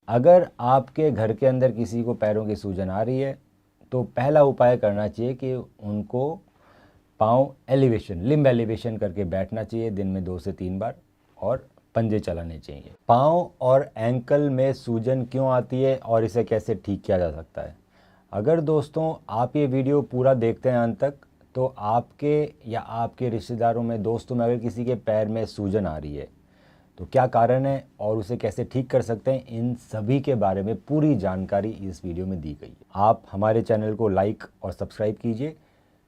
अगर आपके घर के अंदर किसी को पैरों की सूजन आ रही है तो पहला उपाय करना चाहिए कि उनको पाँव एलिवेशन, लिम्ब एलिवेशन करके बैठना चाहिए दिन में 2 से 3 बार, और पंजे चलाने चाहिए। पाँव और एंकल में सूजन क्यों आती है और इसे कैसे ठीक किया जा सकता है? अगर दोस्तों आप ये वीडियो पूरा देखते हैं अंत तक, तो आपके या आपके रिश्तेदारों में, दोस्तों में अगर किसी के पैर में सूजन आ रही है तो क्या कारण है और उसे कैसे ठीक कर सकते हैं, इन सभी के बारे में पूरी जानकारी इस वीडियो में दी गई है। आप हमारे चैनल को लाइक और सब्सक्राइब कीजिए,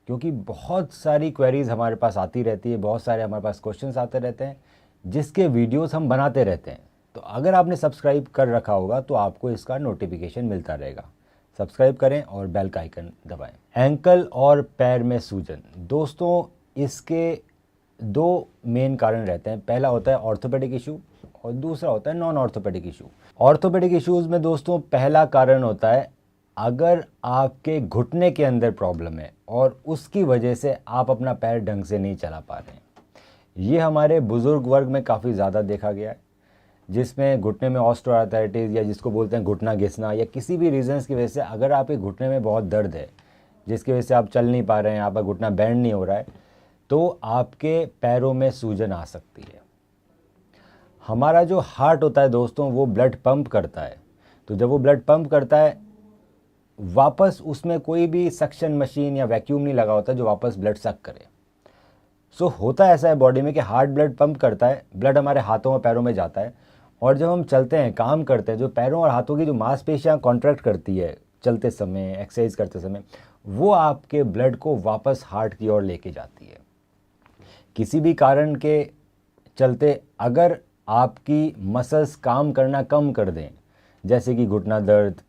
क्योंकि बहुत सारी क्वेरीज हमारे पास आती रहती है, बहुत सारे हमारे पास क्वेश्चंस आते रहते हैं जिसके वीडियोस हम बनाते रहते हैं। तो अगर आपने सब्सक्राइब कर रखा होगा तो आपको इसका नोटिफिकेशन मिलता रहेगा। सब्सक्राइब करें और बेल का आइकन दबाएं। एंकल और पैर में सूजन, दोस्तों इसके दो मेन कारण रहते हैं। पहला होता है ऑर्थोपेडिक इशू और दूसरा होता है non orthopaedic issue. Orthopaedic issues में दोस्तों पहला कारण होता है अगर आपके घुटने के अंदर प्रॉब्लम है और उसकी वजह से आप अपना पैर ढंग से नहीं चला पा रहे हैं। ये हमारे बुज़ुर्ग वर्ग में काफ़ी ज़्यादा देखा गया है, जिसमें घुटने में ऑस्टियोआर्थराइटिस या जिसको बोलते हैं घुटना घिसना, या किसी भी रीज़न्स की वजह से अगर आपके घुटने में बहुत दर्द है जिसकी वजह से आप चल नहीं पा रहे हैं, आपका घुटना बेंड नहीं हो रहा है, तो आपके पैरों में सूजन आ सकती है। हमारा जो हार्ट होता है दोस्तों वो ब्लड पंप करता है, तो जब वो ब्लड पंप करता है वापस उसमें कोई भी सक्शन मशीन या वैक्यूम नहीं लगा होता जो वापस ब्लड सक करे। सो होता ऐसा है बॉडी में कि हार्ट ब्लड पंप करता है, ब्लड हमारे हाथों और पैरों में जाता है, और जब हम चलते हैं, काम करते हैं, जो पैरों और हाथों की जो मांसपेशियां कॉन्ट्रैक्ट करती है चलते समय, एक्सरसाइज करते समय, वो आपके ब्लड को वापस हार्ट की ओर लेके जाती है। किसी भी कारण के चलते अगर आपकी मसल्स काम करना कम कर दें, जैसे कि घुटना दर्द,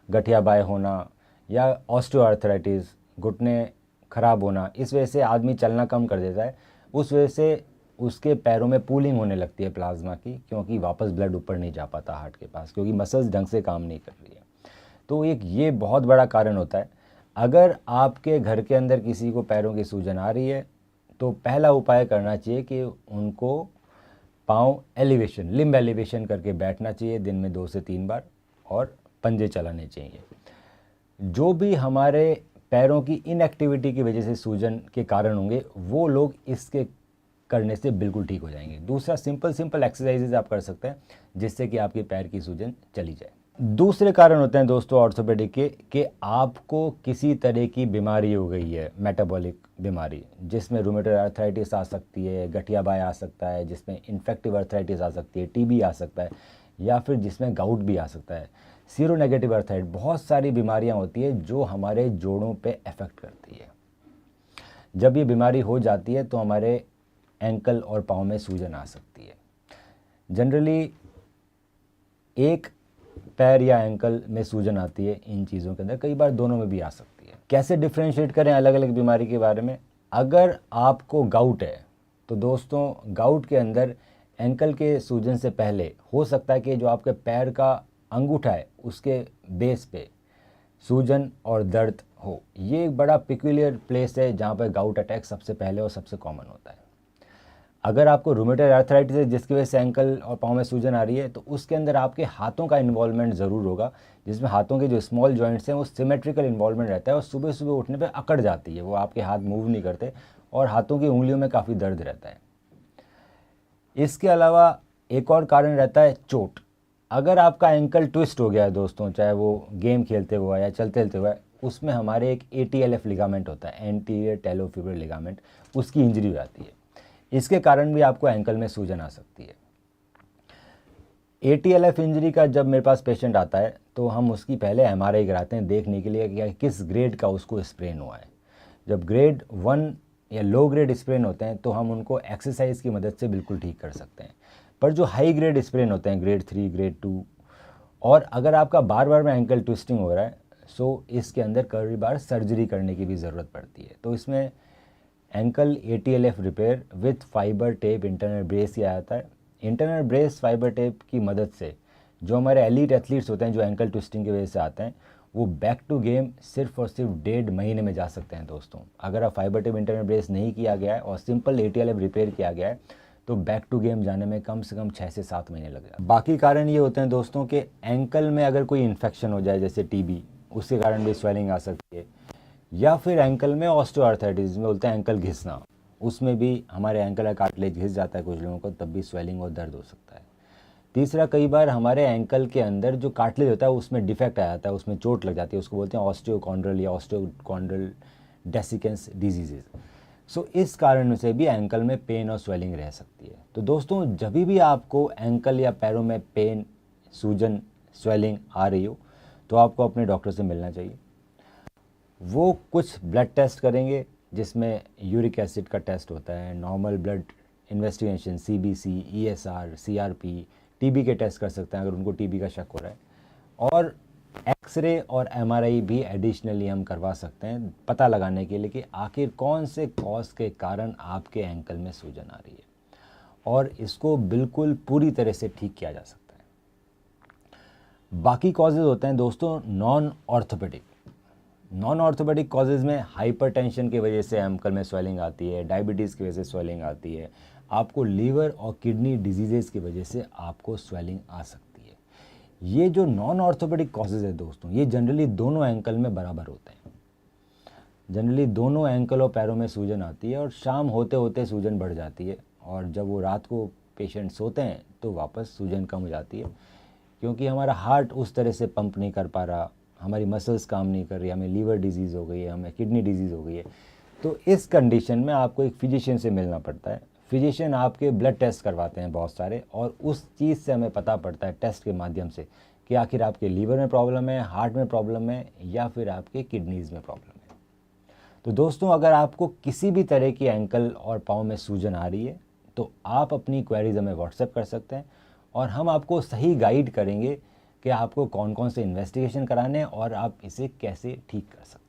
गठिया बाय होना या ऑस्टियोआर्थराइटिस, घुटने खराब होना, इस वजह से आदमी चलना कम कर देता है, उस वजह से उसके पैरों में पूलिंग होने लगती है प्लाज्मा की, क्योंकि वापस ब्लड ऊपर नहीं जा पाता हार्ट के पास, क्योंकि मसल्स ढंग से काम नहीं कर रही है। तो एक ये बहुत बड़ा कारण होता है। अगर आपके घर के अंदर किसी को पैरों की सूजन आ रही है तो पहला उपाय करना चाहिए कि उनको पाँव एलिवेशन, लिम्ब एलिवेशन करके बैठना चाहिए दिन में 2 से 3 बार, और पंजे चलाने चाहिए। जो भी हमारे पैरों की इनएक्टिविटी की वजह से सूजन के कारण होंगे वो लोग इसके करने से बिल्कुल ठीक हो जाएंगे। दूसरा, सिंपल एक्सरसाइजेज आप कर सकते हैं जिससे कि आपके पैर की सूजन चली जाए। दूसरे कारण होते हैं दोस्तों ऑर्थोपेडिक के कि आपको किसी तरह की बीमारी हो गई है, मेटाबॉलिक बीमारी, जिसमें रूमेटॉइड आर्थराइटिस आ सकती है, गठिया बाय आ सकता है, जिसमें इन्फेक्टिव आर्थराइटिस आ सकती है, टीबी आ सकता है, या फिर जिसमें गाउट भी आ सकता है, सीरो नेगेटिव आर्थराइटिस। बहुत सारी बीमारियां होती है जो हमारे जोड़ों पे अफेक्ट करती है। जब ये बीमारी हो जाती है तो हमारे एंकल और पाँव में सूजन आ सकती है। जनरली एक पैर या एंकल में सूजन आती है इन चीज़ों के अंदर, कई बार दोनों में भी आ सकती है। कैसे डिफ्रेंशिएट करें अलग अलग बीमारी के बारे में? अगर आपको गाउट है तो दोस्तों गाउट के अंदर एंकल के सूजन से पहले हो सकता है कि जो आपके पैर का अंगूठा है उसके बेस पे सूजन और दर्द हो। ये एक बड़ा पिक्यूलियर प्लेस है जहाँ पर गाउट अटैक सबसे पहले और सबसे कॉमन होता है। अगर आपको रूमेटॉइड आर्थराइटिस है जिसकी वजह से एंकल और पाँव में सूजन आ रही है तो उसके अंदर आपके हाथों का इन्वॉल्वमेंट ज़रूर होगा, जिसमें हाथों के जो स्मॉल जॉइंट्स हैं वो सिमेट्रिकल इन्वॉल्वमेंट रहता है, और सुबह सुबह उठने पे अकड़ जाती है, वो आपके हाथ मूव नहीं करते और हाथों की उंगलियों में काफ़ी दर्द रहता है। इसके अलावा एक और कारण रहता है चोट। अगर आपका एंकल ट्विस्ट हो गया है दोस्तों, चाहे वो गेम खेलते हुआ या चलते चलते हुआ, उसमें हमारे एक ATLF लिगामेंट होता है, एंटीरियर टेलोफिब्रल लिगामेंट, उसकी इंजरी हो जाती है। इसके कारण भी आपको एंकल में सूजन आ सकती है। ATLF इंजरी का जब मेरे पास पेशेंट आता है तो हम उसकी पहले MRI कराते हैं देखने के लिए कि किस ग्रेड का उसको स्प्रेन हुआ है। जब ग्रेड 1 या लो ग्रेड स्प्रेन होते हैं तो हम उनको एक्सरसाइज की मदद से बिल्कुल ठीक कर सकते हैं। पर जो हाई ग्रेड स्प्रेन होते हैं, ग्रेड 3, ग्रेड 2, और अगर आपका बार बार में एंकल ट्विस्टिंग हो रहा है, सो इसके अंदर कई बार सर्जरी करने की भी ज़रूरत पड़ती है। तो इसमें ankle ATLF repair with fibre tape internal brace किया जाता है। इंटरनल ब्रेस फाइबर टेप की मदद से जो हमारे एलीट एथलीट्स होते हैं जो एंकल ट्विस्टिंग की वजह से आते हैं, वो बैक टू गेम सिर्फ और सिर्फ 1.5 महीने में जा सकते हैं दोस्तों। अगर आप फाइबर टेप इंटरनल ब्रेस नहीं किया गया है और सिंपल ATLF रिपेयर किया गया है तो बैक टू गेम जाने में कम से कम 6 से 7 महीने लग जाते हैं। बाकी कारण ये होते हैं दोस्तों कि एंकल में अगर कोई इन्फेक्शन हो जाए जैसे टीबी, उसके कारण भी स्वेलिंग आ सकती है, या फिर एंकल में ऑस्टियोआर्थराइटिस में बोलते हैं एंकल घिसना, उसमें भी हमारे एंकल का कार्टिलेज घिस जाता है कुछ लोगों को, तब भी स्वेलिंग और दर्द हो सकता है। तीसरा, कई बार हमारे एंकल के अंदर जो कार्टिलेज होता है उसमें डिफेक्ट आ जाता है, उसमें चोट लग जाती है, उसको बोलते हैं ऑस्टियोकॉन्ड्रल या ऑस्टियोकॉन्ड्रल डेसिकेंस डिजीजेज। सो इस कारण से भी एंकल में पेन और स्वेलिंग रह सकती है। तो दोस्तों, जब भी आपको एंकल या पैरों में पेन, सूजन, स्वेलिंग आ रही हो तो आपको अपने डॉक्टर से मिलना चाहिए। वो कुछ ब्लड टेस्ट करेंगे जिसमें यूरिक एसिड का टेस्ट होता है, normal blood investigation, CBC, ESR, CRP, TB के टेस्ट कर सकते हैं अगर उनको टीबी का शक हो रहा है, और एक्सरे और एमआरआई भी एडिशनली हम करवा सकते हैं पता लगाने के लिए कि आखिर कौन से कॉज के कारण आपके एंकल में सूजन आ रही है, और इसको बिल्कुल पूरी तरह से ठीक किया जा सकता है। बाकी कॉजेज़ होते हैं दोस्तों non orthopaedic. Non orthopaedic causes में हाइपरटेंशन की वजह से एंकल में स्वेलिंग आती है, डायबिटीज़ की वजह से स्वेलिंग आती है, आपको लीवर और किडनी डिजीज़ेज़ की वजह से आपको स्वेलिंग आ सकती है। ये जो नॉन ऑर्थोपेडिक कॉजेज़ है दोस्तों, ये जनरली दोनों एंकल में बराबर होते हैं। जनरली दोनों एंकल और पैरों में सूजन आती है और शाम होते होते सूजन बढ़ जाती है, और जब वो रात को पेशेंट सोते हैं तो वापस सूजन कम हो जाती है, क्योंकि हमारा हार्ट उस तरह से पंप नहीं कर पा रहा, हमारी मसल्स काम नहीं कर रही, हमें लीवर डिजीज़ हो गई है, हमें किडनी डिजीज़ हो गई है। तो इस कंडीशन में आपको एक फिजिशियन से मिलना पड़ता है। फिजिशियन आपके ब्लड टेस्ट करवाते हैं बहुत सारे, और उस चीज़ से हमें पता पड़ता है टेस्ट के माध्यम से कि आखिर आपके लीवर में प्रॉब्लम है, हार्ट में प्रॉब्लम है, या फिर आपके किडनीज़ में प्रॉब्लम है। तो दोस्तों, अगर आपको किसी भी तरह की एंकल और पाँव में सूजन आ रही है तो आप अपनी क्वेरीज हमें व्हाट्सएप कर सकते हैं, और हम आपको सही गाइड करेंगे कि आपको कौन कौन से इन्वेस्टिगेशन कराने हैं और आप इसे कैसे ठीक कर सकते हैं।